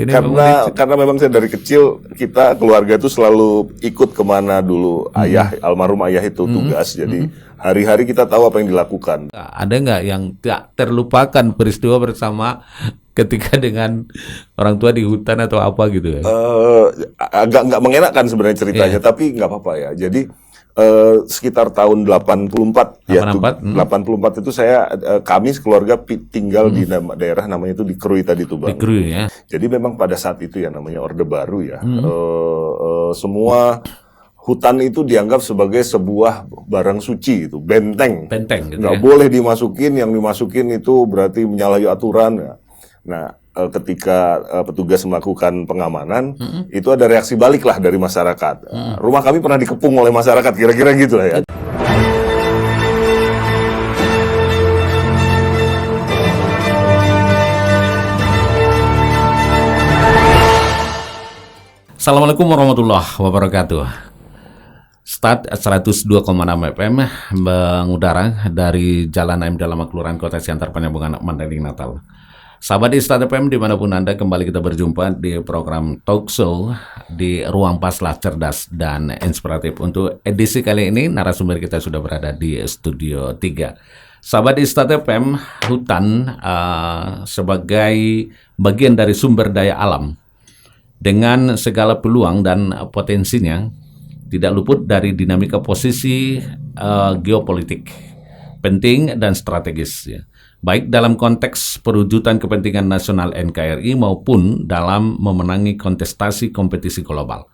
Ini Karena memang saya dari kecil, kita keluarga itu selalu ikut kemana dulu almarhum ayah itu tugas. Jadi hari-hari kita tahu apa yang dilakukan. ada nggak yang tak terlupakan peristiwa bersama ketika dengan orang tua di hutan atau apa gitu ya? Agak nggak mengenakan sebenarnya ceritanya, tapi nggak apa-apa ya. Jadi sekitar tahun 84 ya, 84 itu kami sekeluarga tinggal di daerah namanya itu di Krui tadi tuh Bang. Di Krui ya. Jadi memang pada saat itu ya namanya Orde Baru ya. Semua hutan itu dianggap sebagai sebuah barang suci itu, benteng. Benteng gitu Nggak ya. boleh dimasukin, yang dimasukin itu berarti menyalahi aturan ya. Nah, ketika petugas melakukan pengamanan, itu ada reaksi balik lah dari masyarakat. Rumah kami pernah dikepung oleh masyarakat, kira-kira gitu lah ya. Assalamualaikum warahmatullahi wabarakatuh. Start 102,6 FM mengudara dari Jalan AM Dalaman Kelurahan Kota Siantar Penyambungan Mandailing Natal. Sahabat di Start FM dimanapun Anda, kembali kita berjumpa di program Talk Show di Ruang Paslah Cerdas dan Inspiratif. Untuk edisi kali ini narasumber kita sudah berada di Studio 3. Sahabat di Start FM, hutan sebagai bagian dari sumber daya alam dengan segala peluang dan potensinya, tidak luput dari dinamika posisi geopolitik penting dan strategis ya. Baik dalam konteks perwujudan kepentingan nasional NKRI maupun dalam memenangi kontestasi kompetisi global.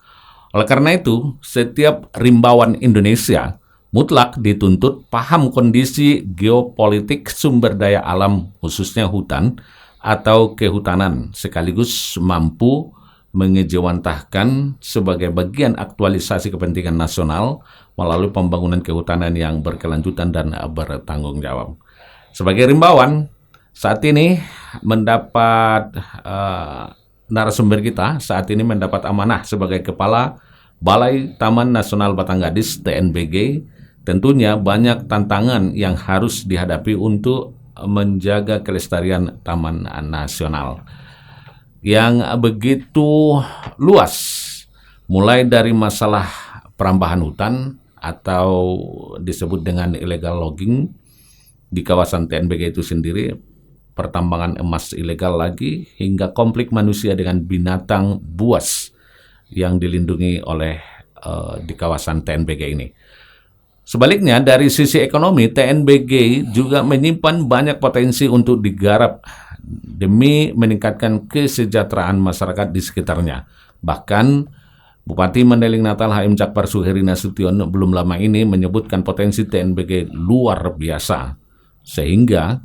Oleh karena itu, setiap rimbawan Indonesia mutlak dituntut paham kondisi geopolitik sumber daya alam khususnya hutan atau kehutanan, sekaligus mampu mengejawantahkan sebagai bagian aktualisasi kepentingan nasional melalui pembangunan kehutanan yang berkelanjutan dan bertanggung jawab. Sebagai rimbawan, saat ini mendapat narasumber kita saat ini mendapat amanah sebagai Kepala Balai Taman Nasional Batanggadis TNBG. Tentunya banyak tantangan yang harus dihadapi untuk menjaga kelestarian Taman Nasional yang begitu luas, mulai dari masalah perambahan hutan atau disebut dengan illegal logging di kawasan TNBG itu sendiri, pertambangan emas ilegal lagi, hingga konflik manusia dengan binatang buas yang dilindungi oleh di kawasan TNBG ini. Sebaliknya, dari sisi ekonomi, TNBG juga menyimpan banyak potensi untuk digarap demi meningkatkan kesejahteraan masyarakat di sekitarnya. Bahkan Bupati Mandailing Natal HM Jakpar Suheri Nasution belum lama ini menyebutkan potensi TNBG luar biasa, sehingga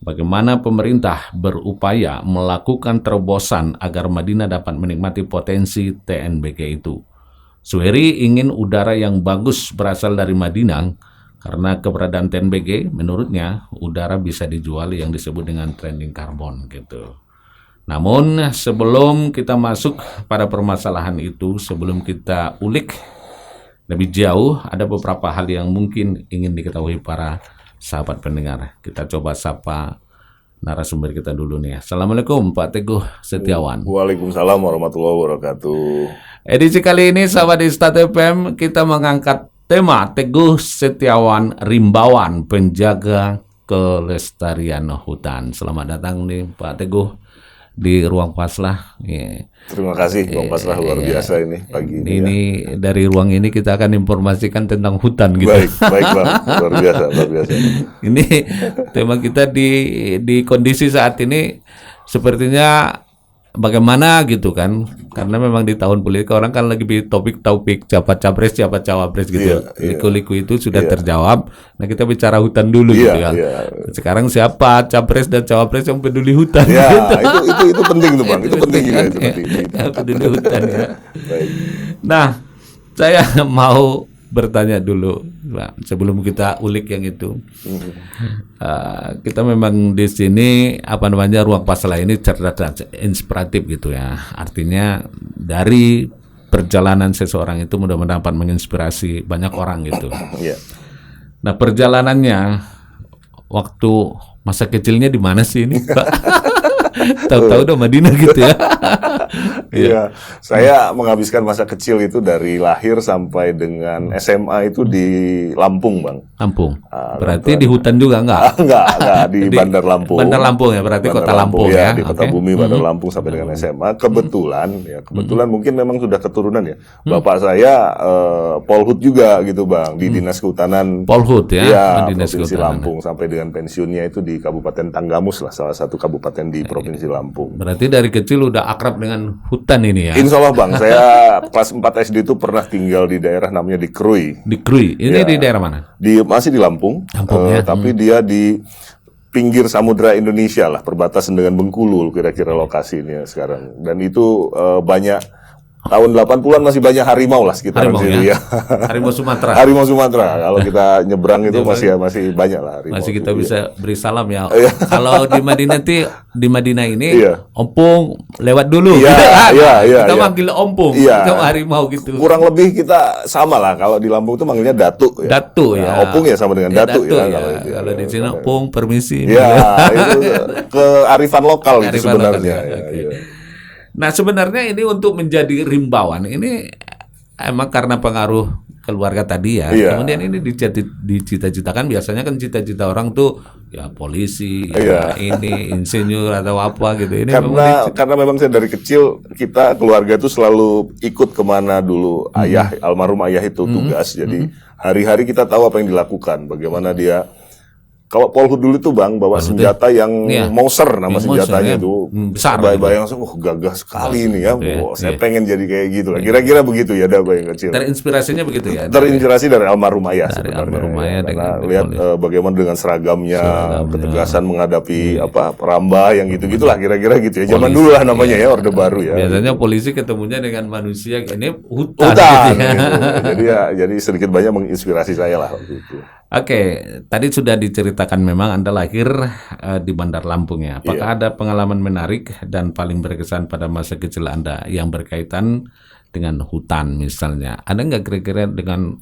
bagaimana pemerintah berupaya melakukan terobosan agar Madinah dapat menikmati potensi TNBG itu. Suheri ingin udara yang bagus berasal dari Madinah, karena keberadaan TNBG menurutnya udara bisa dijual yang disebut dengan trading karbon gitu. Namun sebelum kita masuk pada permasalahan itu, sebelum kita ulik lebih jauh, ada beberapa hal yang mungkin ingin diketahui para sahabat pendengar. Kita coba sapa narasumber kita dulu nih. Assalamualaikum Pak Teguh Setiawan. Waalaikumsalam warahmatullahi wabarakatuh. Edisi kali ini sahabat di Start FM kita mengangkat tema Teguh Setiawan, Rimbawan Penjaga Kelestarian Hutan. Selamat datang nih Pak Teguh di Ruang Paslah. Terima kasih Bang Paslah, luar biasa ini pagi ini. Ini ya. Dari ruang ini kita akan informasikan tentang hutan gitu. Baik Bang, luar biasa. Ini tema kita di kondisi saat ini sepertinya bagaimana gitu kan, karena memang di tahun politik orang kan lagi di topik siapa capres siapa cawapres gitu. Liku-liku itu sudah terjawab. Nah kita bicara hutan dulu gitu kan. Sekarang siapa capres dan cawapres yang peduli hutan? Ya gitu. itu penting tuh Bang, itu penting juga itu penting. Peduli hutan ya. Baik. Nah saya mau bertanya dulu, Pak, sebelum kita ulik yang itu. Kita memang di sini ruang Paslah ini cerdas dan inspiratif gitu ya. Artinya dari perjalanan seseorang itu mudah-mudahan dapat menginspirasi banyak orang gitu. Nah perjalanannya waktu masa kecilnya di mana sih ini, Pak? Tahu-tahu udah Madinah gitu ya. Iya, saya menghabiskan masa kecil itu dari lahir sampai dengan SMA itu di Lampung, Bang. Lampung. Berarti di hutan juga enggak? Enggak, di Bandar Lampung. Bandar Lampung ya, berarti Bandar kota Lampung ya. Di kota bumi Bandar Lampung sampai dengan SMA. Kebetulan mungkin memang sudah keturunan ya. Bapak saya Polhut juga gitu, Bang, di Dinas Kehutanan. Polhut ya, Iya, Dinas Provinsi Kehutanan. Lampung sampai dengan pensiunnya itu di Kabupaten Tanggamus lah, salah satu kabupaten di Provinsi Lampung. Berarti dari kecil udah akrab dengan hutan ini ya. Insya Allah, Bang, saya kelas 4 SD itu pernah tinggal di daerah namanya di Krui. Di Krui. Ini di daerah mana? Masih di Lampung, Ya. tapi dia di pinggir Samudra Indonesia lah, perbatasan dengan Bengkulu kira-kira lokasinya sekarang. Dan itu banyak tahun 80-an masih banyak harimau lah sekitaran situ ya. Harimau Sumatera. Harimau Sumatera. Kalau kita nyebrang itu masih banyak lah harimau. Masih kita bisa beri salam ya. Kalau di Madinah ini Iya. ompong lewat dulu. Iya. Kita manggil ompong, itu harimau gitu. Kurang lebih kita sama lah. Kalau di Lampung itu manggilnya datu ya. Datu ya. Opung ya sama dengan datu ya. Kalau di sini ompong permisi. Ya, itu kearifan lokal itu sebenarnya. Nah, sebenarnya ini untuk menjadi rimbawan ini emang karena pengaruh keluarga tadi ya. Iya. Kemudian ini dicita-citakan, biasanya kan cita-cita orang tuh ya polisi, ya ini insinyur atau apa gitu. Ini karena memang saya dari kecil kita keluarga itu selalu ikut kemana dulu almarhum ayah itu tugas. Jadi hari-hari kita tahu apa yang dilakukan, bagaimana dia. Kalau Polhut dulu tuh, Bang, bawa senjata yang Mauser, nama senjatanya itu besar. Bayang langsung, gagah sekali ini ya. Saya pengen jadi kayak gitu lah. Kira-kira begitu ya, ada bayang kecil. Terinspirasinya begitu ya? Terinspirasi dari almarhum ayah sebenarnya. Almarhum ayah karena lihat bagaimana dengan seragamnya, ketegasan menghadapi perambah yang gitu-gitulah kira-kira gitu ya. Zaman dulu lah namanya ya, Orde Baru ya. Biasanya polisi ketemunya dengan manusia, ini hutan gitu. Jadi sedikit banyak menginspirasi saya lah waktu itu. Oke, tadi sudah diceritakan memang Anda lahir di Bandar Lampung ya. Apakah ada pengalaman menarik dan paling berkesan pada masa kecil Anda yang berkaitan dengan hutan misalnya? Ada nggak kira-kira dengan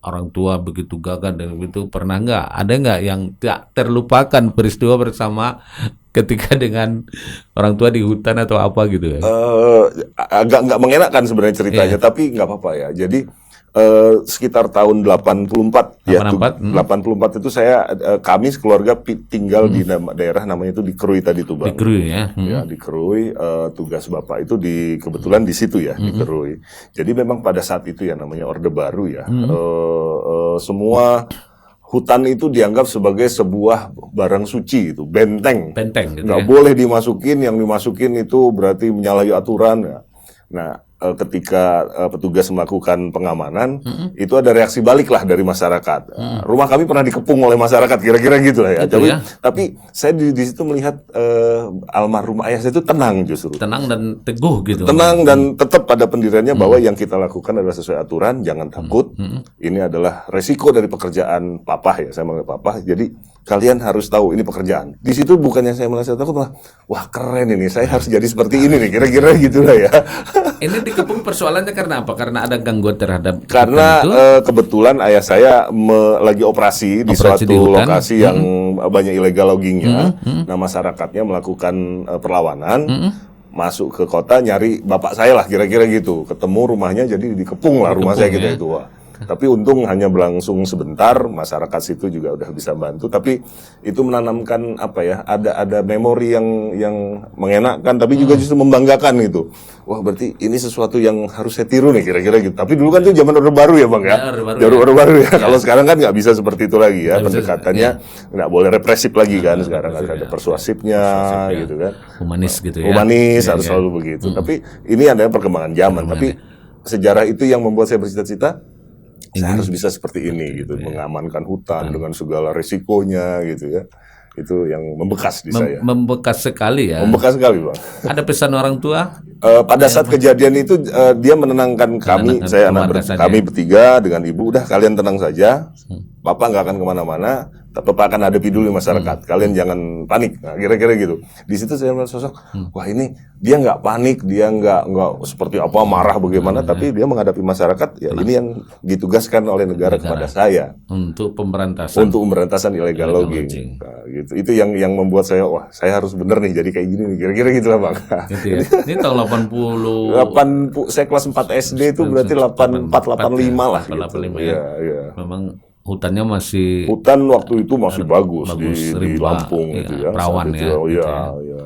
orang tua begitu gagah dan begitu, pernah nggak? Ada nggak yang tak terlupakan peristiwa bersama ketika dengan orang tua di hutan atau apa gitu ya? Agak nggak mengenakan sebenarnya ceritanya, tapi nggak apa-apa ya. Jadi sekitar tahun 84 ya. 84 itu kami sekeluarga tinggal di daerah namanya itu di Krui tadi tuh, Bang. Di Krui ya. Ya, di Krui, tugas Bapak itu kebetulan di situ ya, di Krui. Jadi memang pada saat itu ya namanya Orde Baru ya. Semua hutan itu dianggap sebagai sebuah barang suci itu, benteng gitu. Nggak boleh dimasukin, yang dimasukin itu berarti menyalahi aturan ya. Nah, ketika petugas melakukan pengamanan, itu ada reaksi balik lah dari masyarakat. Rumah kami pernah dikepung oleh masyarakat, kira-kira gitu lah ya. Tapi saya di situ melihat almarhum ayah saya itu tenang justru. Tenang dan teguh gitu. Tenang dan tetap pada pendiriannya bahwa yang kita lakukan adalah sesuai aturan, jangan takut. Ini adalah resiko dari pekerjaan papa ya, saya manggil papa. Jadi kalian harus tahu ini pekerjaan. Di situ bukannya saya merasa takut, malah wah keren ini, saya harus jadi seperti ini nih, kira-kira gitulah ya. Ini dikepung persoalannya karena apa? Karena ada gangguan terhadap karena kebetulan ayah saya lagi operasi di suatu lokasi yang banyak illegal loggingnya. Nah, masyarakatnya melakukan perlawanan, masuk ke kota nyari bapak saya lah, kira-kira gitu. Ketemu rumahnya, jadi dikepung lah rumah saya gitu itu. Tapi untung hanya berlangsung sebentar, masyarakat situ juga udah bisa bantu. Tapi itu menanamkan apa ya? Ada memori yang mengenakan, tapi juga justru membanggakan gitu. Wah, berarti ini sesuatu yang harus saya tiru nih, kira-kira gitu. Tapi dulu kan itu zaman Orde Baru ya, Bang ya. Orde Baru ya. Kalau sekarang kan nggak bisa seperti itu lagi ya. Pendekatannya nggak boleh represif lagi kan. Sekarang ada persuasifnya gitu kan. Humanis gitu ya. Humanis harus selalu begitu. Tapi ini adalah perkembangan zaman. Tapi sejarah itu yang membuat saya bercita-cita. Saya harus bisa seperti ini gitu, mengamankan hutan dengan segala risikonya gitu ya. Itu yang membekas di saya. Membekas sekali ya. Membekas sekali, Bang. Ada pesan orang tua? Pada saat kejadian itu dia menenangkan kami, kami bertiga dengan ibu, udah kalian tenang saja. Papa nggak akan kemana-mana. Bapak akan hadapi dulu masyarakat. Kalian jangan panik. Nah, kira-kira gitu. Di situ saya melihat sosok, wah ini dia nggak panik, dia nggak seperti apa marah bagaimana, tapi dia menghadapi masyarakat. Ya ini yang ditugaskan oleh negara kepada saya untuk pemberantasan illegal logging. Nah, gitu. Itu yang membuat saya, wah saya harus bener nih jadi kayak gini nih. Kira-kira gitulah Bang. Gitu ya. Ini tahun 80. Saya kelas 4 SD itu berarti 84 85 lah. 85 gitu. ya. Iya. Memang hutannya masih waktu itu masih bagus di Lampung ya, itu ya. Perawan ya. Iya, gitu ya. iya.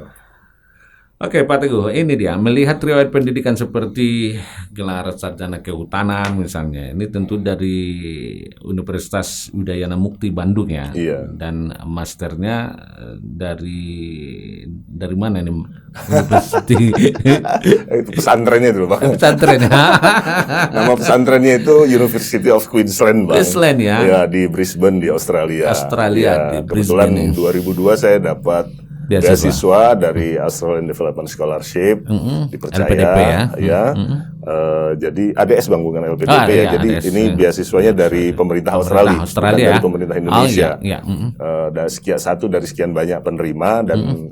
Oke Pak Teguh, ini dia melihat riwayat pendidikan seperti gelar sarjana kehutanan misalnya. Ini tentu dari Universitas Udayana Mukti Bandung ya. Iya. Dan masternya dari mana nih? University. Itu pesantrennya dulu Bang. Pesantren. Nama pesantrennya itu University of Queensland Bang. Queensland ya. Ya di Brisbane di Australia. Ya, di kebetulan Brisbane. 2002 saya dapat beasiswa dari Australian Development Scholarship, dipercaya LPDP ya. Jadi ADS Bang, bukan LPDP ya. Jadi ADS, ini beasiswanya dari pemerintah Australia, bukan dari pemerintah Indonesia. Dari sekian banyak penerima dan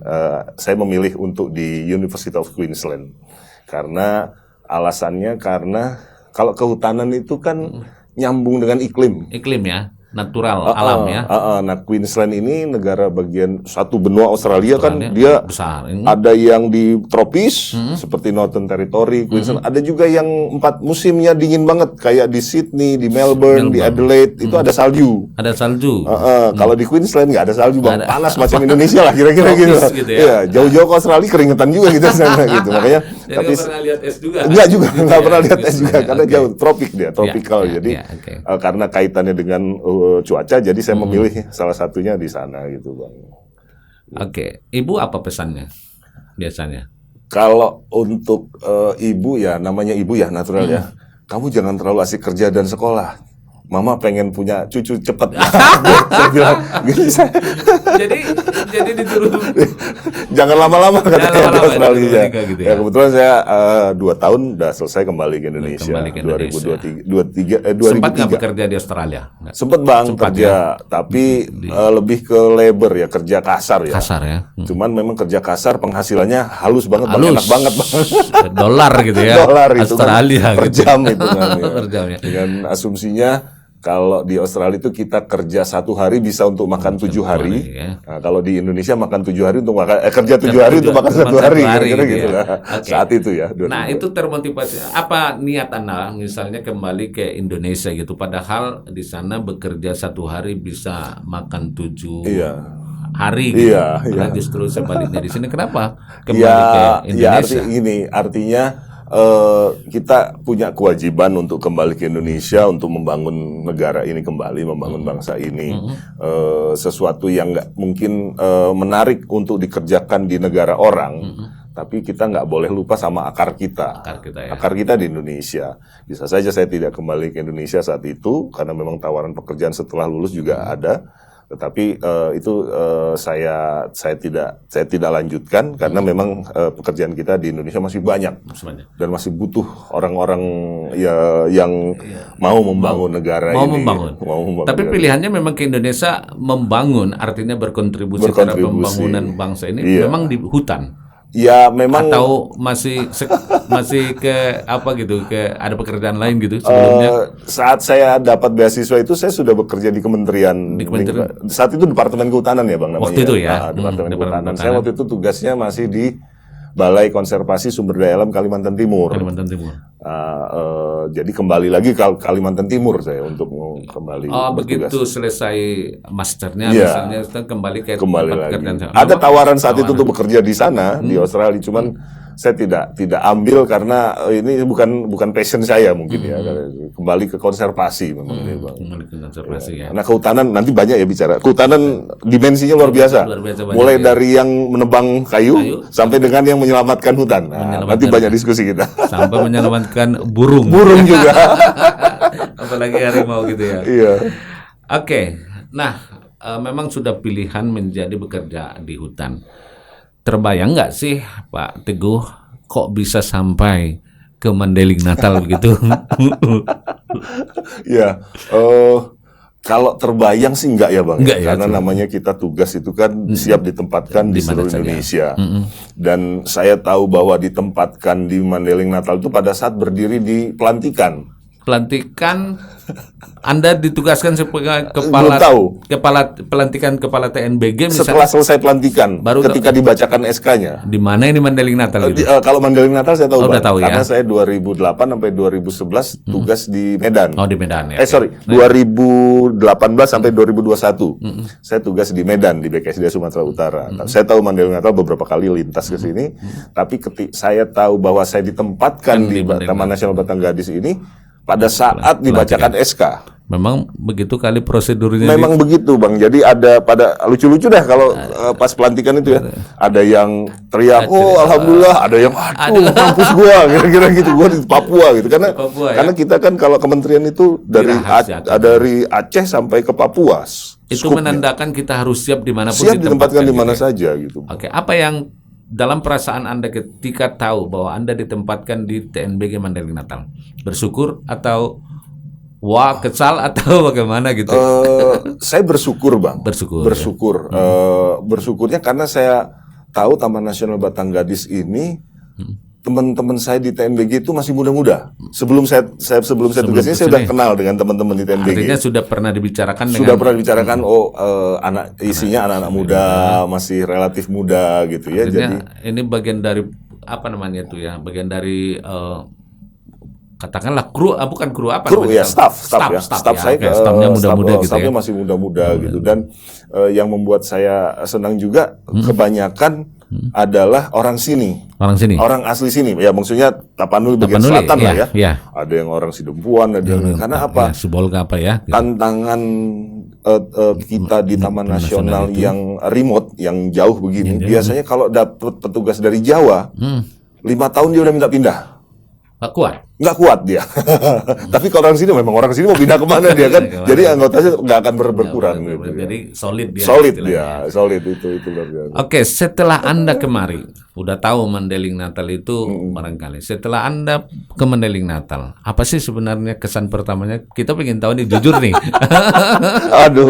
saya memilih untuk di University of Queensland karena alasannya kalau kehutanan itu kan nyambung dengan iklim ya. Natural alam ya. Nah Queensland ini negara bagian satu benua Australia kan dia besar. Ada yang di tropis seperti Northern Territory, Queensland. Ada juga yang 4 musimnya dingin banget kayak di Sydney, di Melbourne, di Adelaide itu ada salju. Ada salju. Kalau di Queensland nggak ada salju Bang, panas macam Indonesia lah kira-kira gitu. Iya, jauh-jauh ke Australia keringetan juga gitu sana gitu. Makanya tapi pernah lihat es juga. Nggak pernah lihat es juga karena jauh tropik dia, tropical. Jadi karena kaitannya dengan cuaca, jadi saya memilih salah satunya di sana gitu Bang. Oke, Ibu apa pesannya biasanya? Kalau untuk ibu ya, namanya ibu ya natural ya. Kamu jangan terlalu asik kerja dan sekolah. Mama pengen punya cucu cepat. Saya bilang gitu. Jadi disuruh jangan lama-lama katanya di Australia. Gitu ya kebetulan saya 2 tahun udah selesai kembali ke Indonesia. 2003. Sempat nggak bekerja di Australia? Sempat Bang, kerja, tapi lebih ke labor ya, kerja kasar ya. Kasar ya. Cuman memang kerja kasar penghasilannya halus banget, Bang, enak banget Bang. Dolar gitu ya. Dolar itu Australia kan, per jam itu kan. Per jam ya. Dengan asumsinya kalau di Australia itu kita kerja 1 hari bisa untuk makan 7 hari. Ya. Nah, kalau di Indonesia makan 7 hari untuk makan kerja 7 hari untuk makan 1 hari. Kira-kira gitu lah. Saat itu ya. Nah, itu termotivasi. Apa niat Anda misalnya kembali ke Indonesia gitu? Padahal di sana bekerja 1 hari bisa makan 7 hari gitu. Nah, justru sebaliknya di sini kenapa kembali ke Indonesia? Artinya kita punya kewajiban untuk kembali ke Indonesia untuk membangun negara ini kembali, membangun bangsa ini. Sesuatu yang nggak mungkin menarik untuk dikerjakan di negara orang, tapi kita nggak boleh lupa sama akar kita. Akar kita di Indonesia. Bisa saja saya tidak kembali ke Indonesia saat itu karena memang tawaran pekerjaan setelah lulus juga ada. Tetapi itu saya tidak lanjutkan karena memang pekerjaan kita di Indonesia masih banyak dan masih butuh orang-orang yang mau membangun negara ini. Membangun. Tapi pilihannya memang ke Indonesia membangun, artinya berkontribusi terhadap pembangunan bangsa ini memang di hutan. Ya memang atau masih ke apa gitu, ke ada pekerjaan lain gitu sebelumnya. Saat saya dapat beasiswa itu saya sudah bekerja di Kementerian saat itu Departemen Kehutanan ya Bang namanya. Waktu itu ya. Departemen Kehutanan. Saya waktu itu tugasnya masih di Balai Konservasi Sumber Daya Alam Kalimantan Timur. Jadi kembali lagi ke Kalimantan Timur saya untuk kembali bertugas. Begitu selesai masternya misalnya kembali ke lagi. Ada tawaran saat itu untuk bekerja di sana di Australia, cuman saya tidak ambil karena ini bukan passion saya mungkin ya. Kembali ke konservasi memang ini Bang. Kembali ke konservasi ya. Nah kehutanan nanti banyak ya bicara. Kehutanan dimensinya luar biasa. Mulai dari yang menebang kayu sampai dengan yang menyelamatkan hutan. Nanti banyak diskusi kita. Sampai menyelamatkan burung. Burung juga. Apalagi harimau gitu ya. Iya. Oke. Nah, memang sudah pilihan menjadi bekerja di hutan. Terbayang nggak sih Pak Teguh kok bisa sampai ke Mandailing Natal begitu? Ya, Kalau terbayang sih enggak ya Bang, Enggak ya, karena namanya kita tugas itu kan siap ditempatkan di seluruh Indonesia. Dan saya tahu bahwa ditempatkan di Mandailing Natal itu pada saat berdiri di pelantikan. Pelantikan Anda ditugaskan sebagai Belum tahu. kepala pelantikan kepala TNBG misalnya. Setelah selesai pelantikan, Baru ketika dibacakan SK-nya. Di mana ini Mandailing Natal gitu? Kalau Mandailing Natal saya tahu, udah Bang, tahu karena ya? saya 2008 sampai 2011 tugas di Medan. Oh, di Medan ya. 2018 sampai 2021 saya tugas di Medan di BKSDA Sumatera Utara. Saya tahu Mandailing Natal beberapa kali lintas ke sini, tapi saya tahu bahwa saya ditempatkan di Taman Nasional Batangadis ini pada saat dibacakan SK. Memang begitu kali prosedurnya. Memang begitu Bang. Jadi ada pada lucu-lucu dah kalau pas pelantikan itu ya. Ada yang teriak, "Oh, alhamdulillah." Ada yang, "Aduh, mampus gua." Kira-kira gitu. Gua di Papua gitu. Karena karena kita kan kalau kementerian itu dari Aceh sampai ke Papua. Itu menandakan kita harus siap dimanapun siap ditempatkan di mana saja gitu. Oke, apa yang dalam perasaan Anda ketika tahu bahwa Anda ditempatkan di TNBG Mandailing Natal? Bersyukur atau wah kesal atau bagaimana gitu? Saya bersyukur Bang. Bersyukur. Bersyukurnya karena saya tahu Taman Nasional Batangadis ini teman-teman saya di TNBG itu masih muda-muda. Sebelum saya tugas ini saya sudah kenal dengan teman-teman di TNBG. Artinya sudah pernah dibicarakan isinya anak-anak muda, masih relatif muda gitu ya. Artinya, jadi ini bagian dari apa namanya itu ya? Bagian dari katakanlah kru, bukan kru apa? Kru ya, staff ya. Staff saya, staffnya muda-muda gitu staffnya masih muda-muda gitu. Dan yang membuat saya senang juga kebanyakan adalah orang sini. Orang asli sini. Ya maksudnya Tapanuli bagian selatan lah ya. Ya. Ada yang orang Sidempuan, ada yang karena apa? Sibolga apa ya? Gitu. Tantangan kita di Taman Nasional yang remote, yang jauh begini, biasanya kalau dapat petugas dari Jawa, 5 tahun dia udah minta pindah. Nggak kuat dia. Tapi kalau orang sini memang orang sini mau pindah kemana dia kan. Jadi anggotanya nggak akan berkurang. Gitu, jadi solid dia. Solid itu luar biasa. Oke, setelah Anda kemari, udah tahu Mandailing Natal itu barangkali. Setelah Anda ke Mandailing Natal, apa sih sebenarnya kesan pertamanya? Kita pengen tahu nih, jujur nih. Aduh.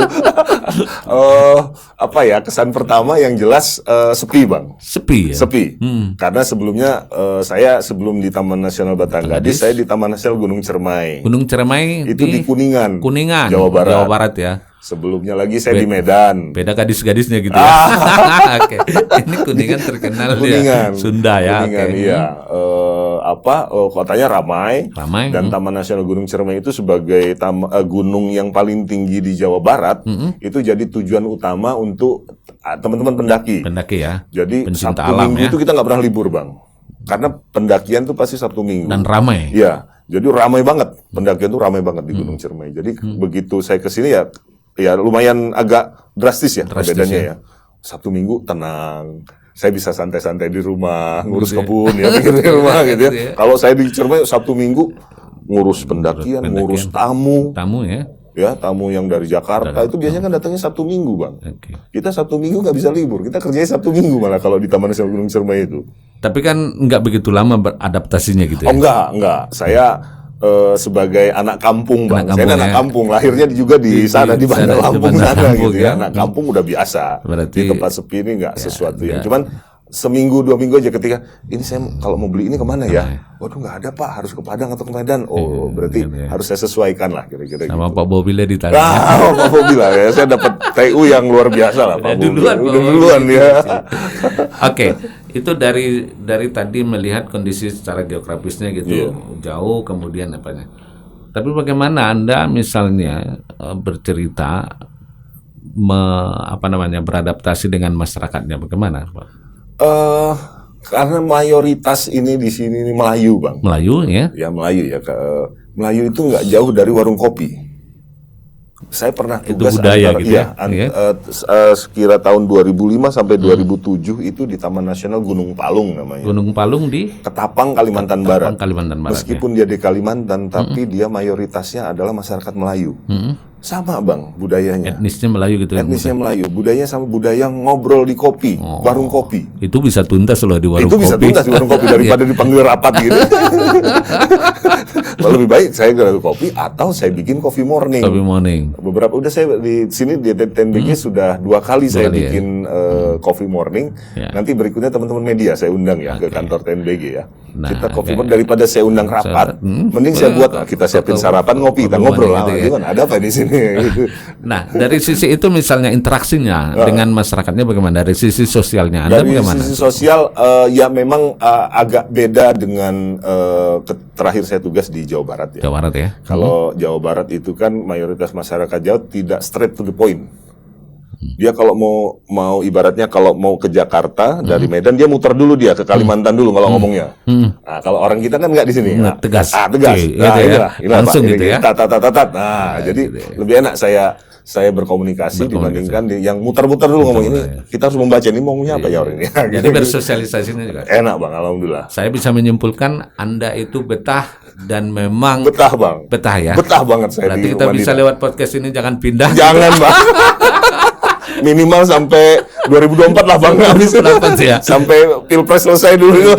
Apa ya kesan pertama yang jelas sepi Bang. Sepi ya? Sepi. Karena sebelumnya saya sebelum di Taman Nasional Batangadis, saya di Taman Nasional Gunung Cermai. Gunung Cermai itu di Kuningan, Jawa Barat ya. Sebelumnya lagi saya di Medan. Beda gadis-gadisnya gitu ya. Oke. Ini Kuningan terkenal Kuningan. Ya. Sunda ya. Kuningan iya. Kotanya ramai. Dan Taman Nasional Gunung Cermai itu sebagai gunung yang paling tinggi di Jawa Barat, itu jadi tujuan utama untuk teman-teman pendaki. Pendaki ya. Jadi Sabtu Minggu itu kita nggak pernah libur Bang. Karena pendakian tuh pasti Sabtu Minggu. Dan ramai. Iya, jadi ramai banget. Pendakian tuh ramai banget di Gunung Cermai. Jadi begitu saya ke sini ya lumayan agak drastis ya perbedaannya ya. Sabtu Minggu tenang. Saya bisa santai-santai di rumah, ngurus kebun ya, pikir di rumah gitu ya. Kalau saya di Cermai Sabtu Minggu ngurus pendakian, ngurus tamu. Tamu ya. Ya, tamu yang dari Jakarta itu biasanya kan datangnya Sabtu Minggu Bang. Kita Sabtu Minggu nggak bisa libur, kita kerjanya Sabtu Minggu malah kalau di Taman Nasional Gunung Cermai itu. Tapi kan nggak begitu lama beradaptasinya gitu ya? Oh enggak. Saya sebagai anak kampung Bang. Saya anak kampung, lahirnya juga di sana di Bandar Lampung sana gitu ya. Anak kampung udah biasa. Berarti, di tempat sepi ini nggak sesuatu yang cuman seminggu 2 minggu aja ketika ini saya kalau mau beli ini kemana ya? Waduh nggak ada Pak, harus ke Padang atau ke Medan. Oh berarti harus saya sesuaikan lah kira-kira. Sama gitu. Pak Bobile ditanya. Pak Bobile ya, saya dapat TU yang luar biasa lah Pak Bobile. Duluan ya. Oke, itu dari tadi melihat kondisi secara geografisnya gitu jauh kemudian apanya. Tapi bagaimana Anda misalnya bercerita beradaptasi dengan masyarakatnya bagaimana Pak? Karena mayoritas ini di sini ini Melayu Bang. Melayu ya? Ya Melayu ya. Melayu itu nggak jauh dari warung kopi. Saya pernah tugas itu budaya gitu ya? Sekira tahun 2005 sampai 2007 itu di Taman Nasional Gunung Palung namanya. Gunung Palung di Ketapang, Kalimantan Barat. Kalimantan Barat. Meskipun dia di Kalimantan, tapi dia mayoritasnya adalah masyarakat Melayu. Sama Bang, budayanya. Etnisnya Melayu gitu. Etnisnya Melayu, budayanya sama budaya ngobrol di kopi, warung kopi. Itu bisa tuntas loh di warung Itu kopi. bisa tuntas di warung kopi daripada dipanggil rapat gitu. Lebih baik saya ke kopi atau saya bikin coffee morning. Coffee morning. Beberapa udah saya di sini di TNBG sudah 2 kali saya bikin coffee morning. Ya. Nanti berikutnya teman-teman media saya undang ya ke kantor TNBG ya. Nah, Kita coffee morning daripada saya undang rapat, mending saya buat kita siapin sarapan ngopi, kita coffee ngobrol morning lah. gitu ya. Gimana? Ada apa di sini? Gitu. Nah, dari sisi itu misalnya interaksinya dengan masyarakatnya bagaimana? Dari sisi sosialnya Anda Dari bagaimana? sisi sosial ya memang agak beda dengan terakhir saya tugas di Jawa Barat ya. Jawa Barat ya. Kalau Jawa Barat itu kan mayoritas masyarakat Jawa tidak straight to the point. Dia kalau mau ibaratnya kalau mau ke Jakarta dari Medan dia muter dulu dia ke Kalimantan dulu kalau ngomongnya. Nah, kalau orang kita kan nggak di sini. Nah, tegas. tegas. Oke, Nah, gitu ya. inilah Langsung Pak, gitu ini, ya. tat. Nah, jadi lebih enak saya berkomunikasi dibandingkan yang muter-muter dulu ngomong ini. Kita harus membaca ini maunya apa ya orang ini. Jadi bersosialisasinya juga Enak Bang, alhamdulillah. saya bisa menyimpulkan Anda itu betah dan memang Betah Bang. betah ya. Betah banget saya Berarti di kita rumah bisa dinas. lewat podcast ini jangan pindah. Jangan Bang. Minimal sampai 2024 lah Bang habis itu. Kenapa sih ya? Sampai Pilpres selesai dulu.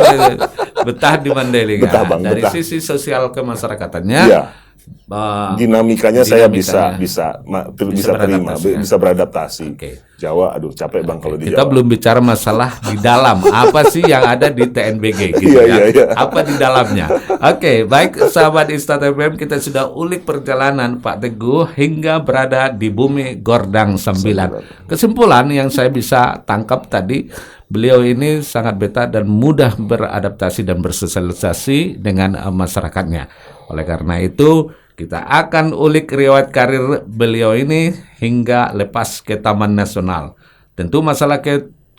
Betah di Mandailing. Betah, Bang, Dari betah. sisi sosial kemasyarakatnya. Iya. eh, Dinamikanya saya bisa Bisa terima, beradaptasi, ya? bisa beradaptasi. Oke. Jawa, aduh capek Bang kalau di kita Jawa. belum bicara masalah di dalam apa sih yang ada di TNBG gitu Iya, iya. apa di dalamnya. Oke, baik sahabat Istad FM, kita sudah ulik perjalanan Pak Teguh hingga berada di bumi Gordang 9. Kesimpulan yang saya bisa tangkap tadi, beliau ini sangat betah dan mudah beradaptasi dan bersosialisasi dengan masyarakatnya. Oleh karena itu kita akan ulik riwayat karir beliau ini hingga lepas ke Taman Nasional. Tentu masalah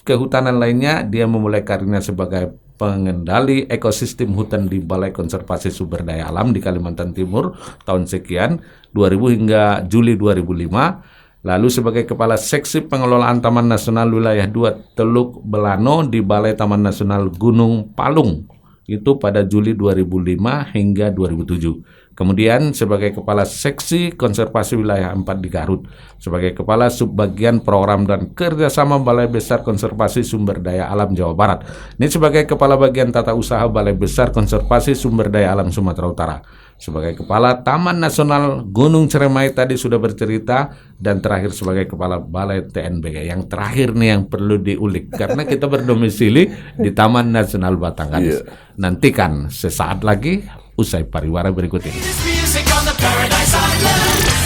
kehutanan lainnya, dia memulai karirnya sebagai pengendali ekosistem hutan di Balai Konservasi Sumber Daya Alam di Kalimantan Timur tahun sekian, 2000 hingga Juli 2005. Lalu sebagai Kepala Seksi Pengelolaan Taman Nasional Wilayah 2 Teluk Belano di Balai Taman Nasional Gunung Palung, itu pada Juli 2005 hingga 2007. Kemudian sebagai Kepala Seksi Konservasi Wilayah 4 di Garut, sebagai Kepala Subbagian Program dan Kerjasama Balai Besar Konservasi Sumber Daya Alam Jawa Barat. Ini sebagai Kepala Bagian Tata Usaha Balai Besar Konservasi Sumber Daya Alam Sumatera Utara, sebagai Kepala Taman Nasional Gunung Ceremai tadi sudah bercerita, dan terakhir sebagai Kepala Balai TNBG. Yang terakhir nih yang perlu diulik karena kita berdomisili di Taman Nasional Batangan. Nantikan sesaat lagi usai pariwara berikut ini. This music on the Paradise Island.